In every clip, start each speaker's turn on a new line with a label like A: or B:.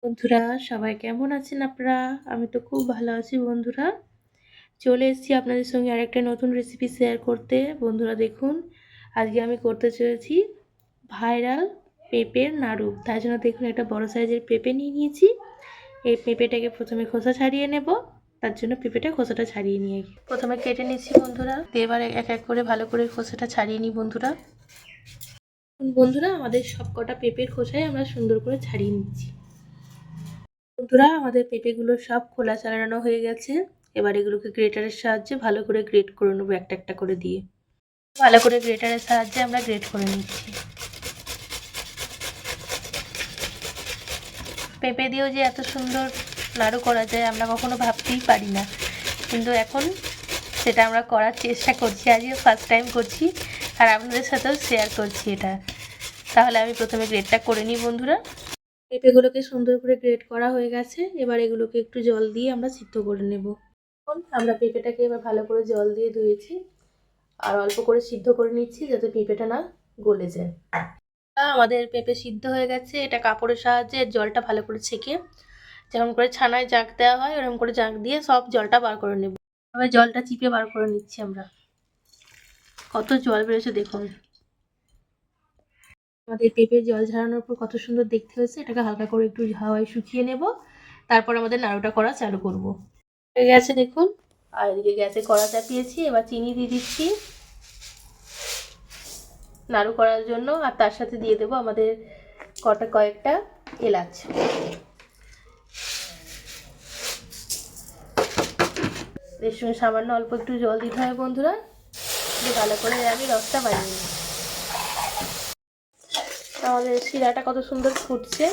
A: বন্ধুরা সবাই কেমন আছেন আপনারা? আমি তো খুব ভালো আছি বন্ধুরা। চলে এসেছি আপনাদের সঙ্গে আরেকটা নতুন রেসিপি শেয়ার করতে। বন্ধুরা দেখুন, আজকে আমি করতে চলেছি ভাইরাল পেঁপের নাড়ু। তার জন্য দেখুন একটা বড় সাইজের পেঁপে নিয়ে নিয়েছি। এই পেঁপেটাকে প্রথমে খোসা ছাড়িয়ে নেব। তার জন্য পেঁপেটা খোসাটা ছাড়িয়ে নিয়ে প্রথমে কেটে নিচ্ছি বন্ধুরা। এবারে এক এক করে ভালো করে খোসাটা ছাড়িয়ে নিই বন্ধুরা। বন্ধুরা আমাদের সবকটা পেঁপের খোসাই আমরা সুন্দর করে ছাড়িয়ে নিচ্ছি। বন্ধুরা আমাদের পেঁপেগুলো সব খোলা ছাড়ানো হয়ে গেছে। এবার এগুলোকে গ্রেটারের সাহায্যে ভালো করে গ্রেট করে নেবো একটা একটা করে দিয়ে। ভালো করে গ্রেটারের সাহায্যে আমরা গ্রেট করে নিচ্ছি। পেঁপে দিয়েও যে এত সুন্দর নাড়ু করা যায় আমরা কখনো ভাবতেই পারি না, কিন্তু এখন সেটা আমরা করার চেষ্টা করছি। আজকে ফার্স্ট টাইম করছি আর আপনাদের সাথেও শেয়ার করছি এটা। তাহলে আমি প্রথমে গ্রেটটা করে নিই বন্ধুরা। পেঁপেগুলোকে সুন্দর করে গ্রেট করা হয়ে গেছে। এবার এগুলোকে একটু জল দিয়ে আমরা সিদ্ধ করে নেব। আমরা পেঁপেটাকে এবার ভালো করে জল দিয়ে ধুয়েছি আর অল্প করে সিদ্ধ করে নিচ্ছি যাতে পেঁপেটা না গলে যায়। আমাদের পেঁপে সিদ্ধ হয়ে গেছে। এটা কাপড়ের সাহায্যে জলটা ভালো করে ছেঁকে, যেমন করে ছানায় জাঁক দেওয়া হয় ওরকম করে জাঁক দিয়ে সব জলটা বার করে নেব। এবার জলটা চিপে বার করে নিচ্ছি আমরা। কত জল বেরোছে দেখুন। আমাদের পেঁপে জল ঝরানোর পর কত সুন্দর দেখতে হয়েছে। এটাকে হালকা করে একটু হাওয়ায় শুকিয়ে নেব, তারপর আমাদের নাড়ুটা করা চালু করব। হয়ে গেছে দেখুন। আর এদিকে গ্যাসে কড়া চাপিয়েছি। এবার চিনি দিয়ে দিচ্ছি নাড়ু করার জন্য, আর তার সাথে দিয়ে দেবো আমাদের কয়েকটা এলাচ। এর সঙ্গে সামান্য অল্প একটু জল দিতে হবে বন্ধুরা, দিয়ে ভালো করে আমি রসটা বানিয়ে নিই। আমাদের শিরাটা কত সুন্দর ফুটছে,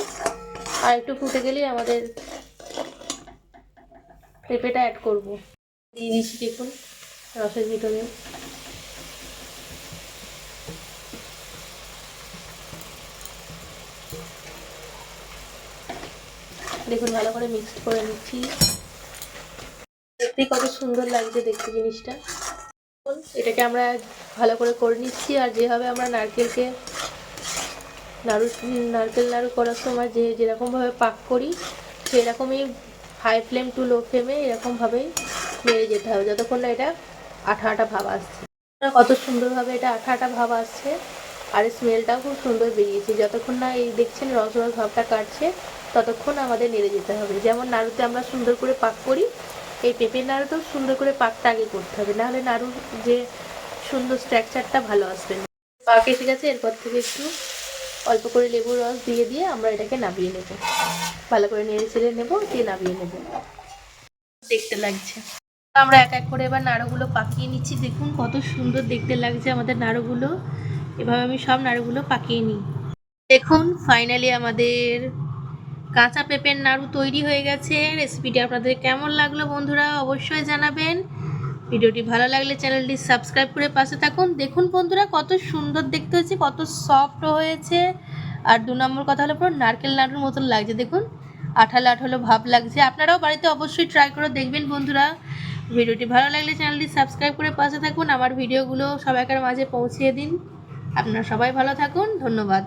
A: আর একটু ফুটে গেলেই আমাদের পেঁপেটা অ্যাড করব। দিয়ে দিচ্ছি দেখুন রসের ভিতরে। দেখুন ভালো করে মিক্সড করে নিচ্ছি। দেখতেই কত সুন্দর লাগছে দেখতে জিনিসটা। এটাকে আমরা ভালো করে নিচ্ছি। আর যেভাবে আমরা নারকেল নাড়ু করার সময় যেরকমভাবে পাক করি সেরকমই হাই ফ্লেম টু লো ফ্লেমে এরকমভাবেই নেড়ে যেতে হবে যতক্ষণ না এটা আঠা আঠা ভাব আসছে। কত সুন্দরভাবে এটা আঠা আঠা ভাব আসছে, আর স্মেলটাও খুব সুন্দর বেরিয়েছে। যতক্ষণ না এই দেখছেন রস রস ভাবটা কাটছে ততক্ষণ আমাদের নেড়ে যেতে হবে। যেমন নাড়ুতে আমরা সুন্দর করে পাক করি, এই পেঁপের নাড়ুতেও সুন্দর করে পাকটা আগে করতে হবে, নাহলে নাড়ুর যে সুন্দর স্ট্রাকচারটা ভালো আসবে না। পাক এসে গেছে। এরপর থেকে একটু অল্প করে লেবুর রস দিয়ে আমরা এটাকে নামিয়ে নেব। ভালো করে নেড়ে ছেড়ে নেব, দিয়ে নামিয়ে নেব। দেখতে লাগছে। আমরা এক এক করে এবার নাড়ুগুলো পাকিয়ে নিচ্ছি। দেখুন কত সুন্দর দেখতে লাগছে আমাদের নাড়ুগুলো। এভাবে আমি সব নাড়ুগুলো পাকিয়ে নিই। দেখুন ফাইনালি আমাদের কাঁচা পেঁপের নাড়ু তৈরি হয়ে গেছে। রেসিপিটি আপনাদের কেমন লাগলো বন্ধুরা অবশ্যই জানাবেন। ভিডিওটি ভালো লাগলে চ্যানেলটি সাবস্ক্রাইব করে পাশে থাকুন। দেখুন বন্ধুরা কত সুন্দর দেখতে হয়েছে, কত সফট হয়েছে। আর 2 নম্বর কথা হলো পুরো নারকেল নাড়ুর মতন লাগছে। দেখুন আঠালো আঠালো ভাব লাগছে। আপনারাও বাড়িতে অবশ্যই ট্রাই করে দেখবেন বন্ধুরা। ভিডিওটি ভালো লাগলে চ্যানেলটি সাবস্ক্রাইব করে পাশে থাকুন। আমার ভিডিওগুলো সবাইকার মাঝে পৌঁছিয়ে দিন। আপনারা সবাই ভালো থাকুন। ধন্যবাদ।